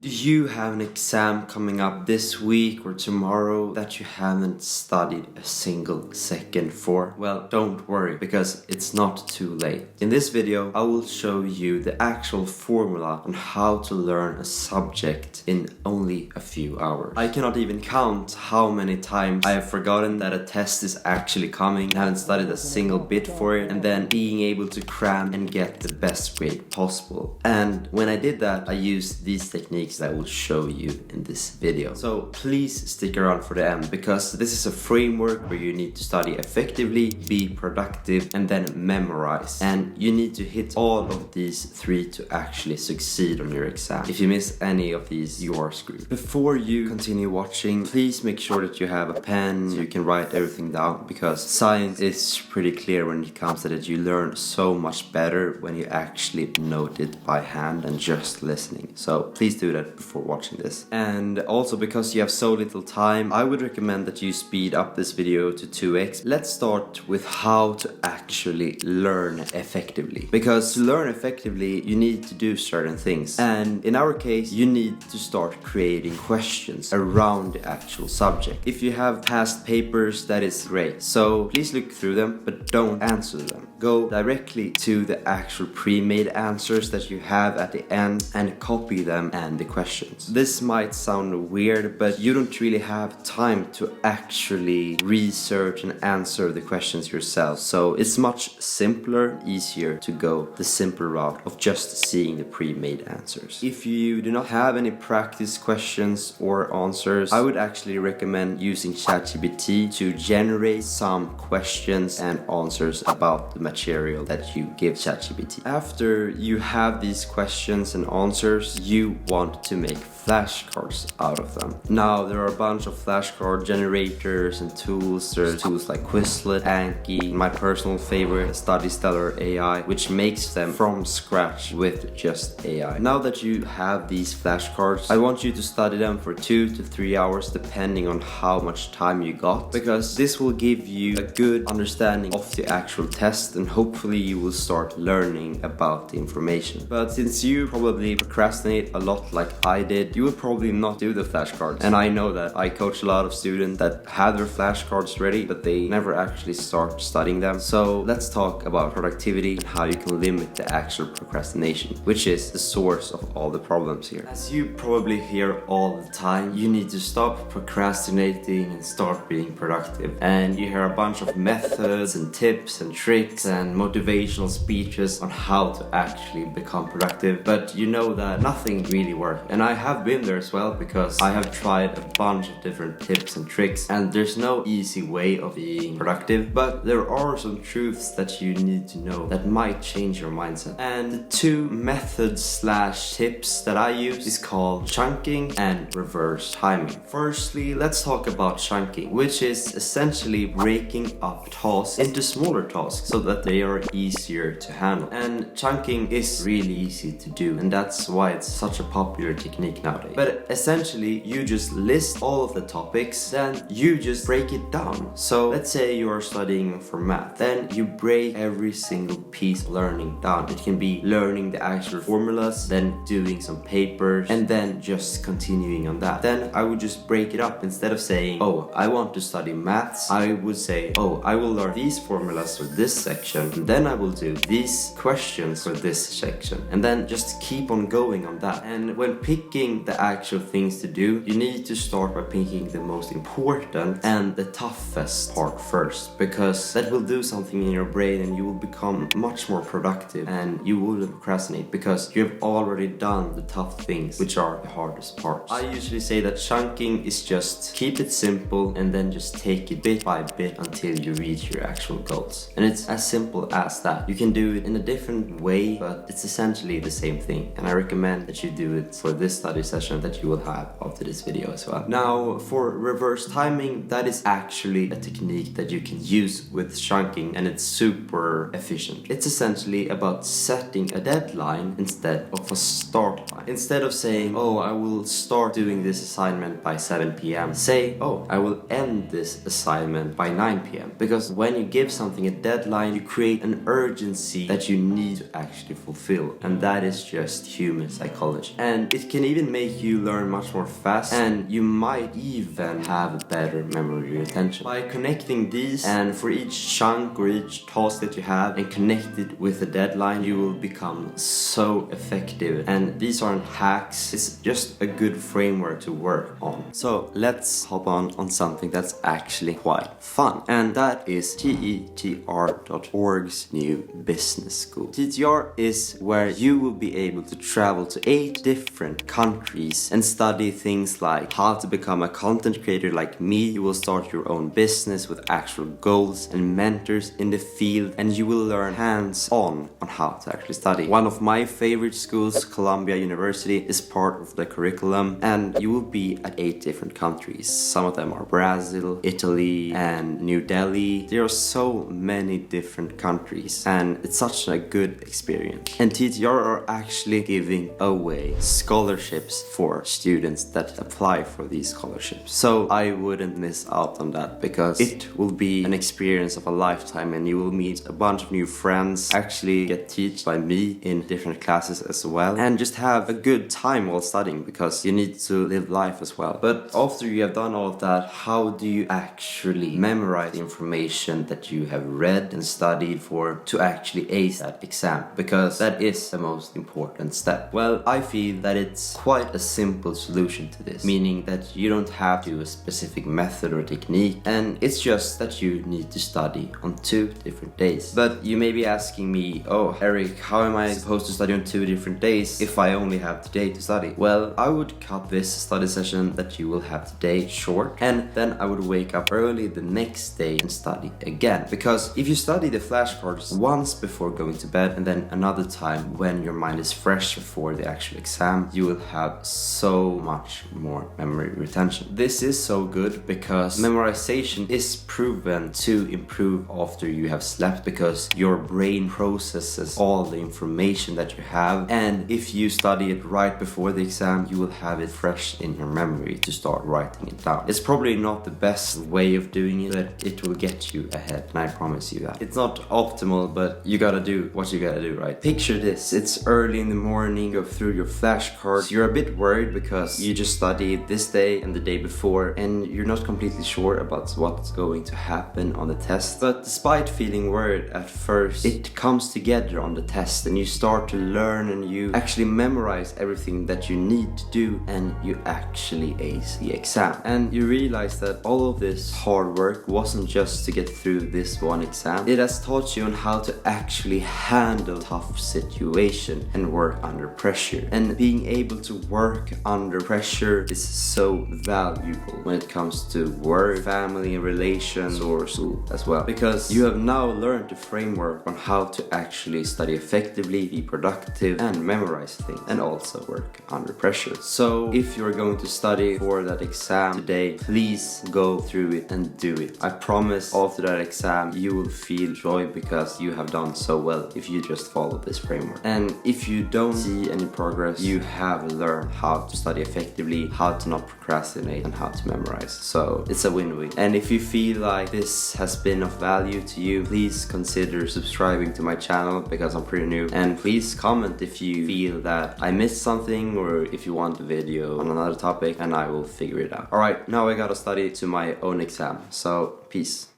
Do you have an exam coming up this week or tomorrow that you haven't studied a single second for? Well, don't worry, because it's not too late. In this video, I will show you the actual formula on how to learn a subject in only a few hours. I cannot even count how many times I have forgotten that a test is actually coming, haven't studied a single bit for it, and then being able to cram and get the best grade possible. And when I did that, I used these techniques that I will show you in this video. So please stick around for the end, because this is a framework where you need to study effectively, be productive, and then memorize. And you need to hit all of these three to actually succeed on your exam. If you miss any of these, you are screwed. Before you continue watching, please make sure that you have a pen so you can write everything down, because science is pretty clear when it comes to that. You learn so much better when you actually note it by hand and just listening. So please do that before watching this. And also, because you have so little time, I would recommend that you speed up this video to 2x. Let's start with how to actually learn effectively. Because to learn effectively, you need to do certain things. And in our case, you need to start creating questions around the actual subject. If you have past papers, that is great. So please look through them, but don't answer them. Go directly to the actual pre-made answers that you have at the end and copy them and the questions. This might sound weird, but you don't really have time to actually research and answer the questions yourself. So it's much simpler and easier to go the simple route of just seeing the pre-made answers. If you do not have any practice questions or answers, I would actually recommend using ChatGPT to generate some questions and answers about the material that you give ChatGPT. After you have these questions and answers, you want to make flashcards out of them. Now, there are a bunch of flashcard generators and tools. There are tools like Quizlet, Anki, my personal favorite, StudyStellar AI, which makes them from scratch with just AI. Now that you have these flashcards, I want you to study them for 2 to 3 hours, depending on how much time you got, because this will give you a good understanding of the actual test, and hopefully you will start learning about the information. But since you probably procrastinate a lot like I did, you will probably not do the flashcards. And I know that. I coach a lot of students that have their flashcards ready, but they never actually start studying them. So let's talk about productivity and how you can limit the actual procrastination, which is the source of all the problems here. As you probably hear all the time, you need to stop procrastinating and start being productive. And you hear a bunch of methods and tips and tricks and motivational speeches on how to actually become productive, but you know that nothing really works. And I have been there as well, because I have tried a bunch of different tips and tricks, and there's no easy way of being productive, but there are some truths that you need to know that might change your mindset. And the two methods slash tips that I use is called chunking and reverse timing. Firstly, let's talk about chunking, which is essentially breaking up tasks into smaller tasks so that they are easier to handle. And chunking is really easy to do, and that's why it's such a popular technique nowadays. But essentially, you just list all of the topics, then you just break it down. So let's say you are studying for math, then you break every single piece of learning down. It can be learning the actual formulas, then doing some papers, and then just continuing on that. Then I would just break it up. Instead of saying, oh, I want to study maths, I would say, oh, I will learn these formulas for this section, and then I will do these questions for this section, and then just keep on going on that. And when picking the actual things to do, you need to start by picking the most important and the toughest part first, because that will do something in your brain and you will become much more productive and you wouldn't procrastinate, because you have already done the tough things, which are the hardest parts. I usually say that chunking is just keep it simple and then just take it bit by bit until you reach your actual goals. And it's as simple as that. You can do it in a different way, but it's essentially the same thing. And I recommend that you do it for this study session that you will have after this video as well. Now, for reverse timing, that is actually a technique that you can use with chunking, and it's super efficient. It's essentially about setting a deadline instead of a start line. Instead of saying, oh, I will start doing this assignment by 7 p.m. say, oh, I will end this assignment by 9 p.m. Because when you give something a deadline, you create an urgency that you need to actually fulfill, and that is just human psychology. And it can even make you learn much more fast, and you might even have a better memory retention. By connecting these, and for each chunk or each task that you have and connect it with a deadline, you will become so effective. And these aren't hacks, it's just a good framework to work on. So let's hop on something that's actually quite fun, and that is TETR.org's new business school. TETR is where you will be able to travel to 8 different countries and study things like how to become a content creator like me. You will start your own business with actual goals and mentors in the field, and you will learn hands-on on how to actually study. One of my favorite schools, Columbia University, is part of the curriculum, and you will be at 8 different countries. Some of them are Brazil, Italy, and New Delhi. There are so many different countries, and it's such a good experience. And TTR are actually giving away scholarships for students that apply for these scholarships. So I wouldn't miss out on that, because it will be an experience of a lifetime, and you will meet a bunch of new friends, actually get taught by me in different classes as well, and just have a good time while studying, because you need to live life as well. But after you have done all of that, how do you actually memorize the information that you have read and studied for to actually ace that exam? Because that is the most important step. Well, I feel that it's quite a simple solution to this, meaning that you don't have to do a specific method or technique, and it's just that you need to study on 2 different days. But you may be asking me, oh Eric, how am I supposed to study on 2 different days if I only have today to study? Well, I would cut this study session that you will have today short, and then I would wake up early the next day and study again. Because if you study the flashcards once before going to bed, and then another time when your mind is fresh before the actual exam, you will have so much more memory retention. This is so good because memorization is proven to improve after you have slept, because your brain processes all the information that you have, and if you study it right before the exam, you will have it fresh in your memory to start writing it down. It's probably not the best way of doing it, but it will get you ahead, and I promise you that. It's not optimal, but you gotta do what you gotta do, right? Picture this, it's early in the morning, go through your flashcards, you're a bit worried because you just studied this day and the day before, and you're not completely sure about what's going to happen on the test. But despite feeling worried at first, it comes together on the test, and you start to learn, and you actually memorize everything that you need to do, and you actually ace the exam. And you realize that all of this hard work wasn't just to get through this one exam. It has taught you on how to actually handle tough situation and work under pressure. And being able to work under pressure is so valuable when it comes to work, family, relations, or school as well, because you have now learned the framework on how to actually study effectively, be productive, and memorize things, and also work under pressure. So if you're going to study for that exam today, please go through it and do it. I promise after that exam you will feel joy, because you have done so well if you just follow this framework. And if you don't see any progress, you have learned how to study effectively, how to not procrastinate, and how to memorize. So it's a win-win. And if you feel like this has been of value to you, please consider subscribing to my channel, because I'm pretty new. And please comment if you feel that I missed something, or if you want a video on another topic, and I will figure it out. Alright, now I gotta study to my own exam. So peace.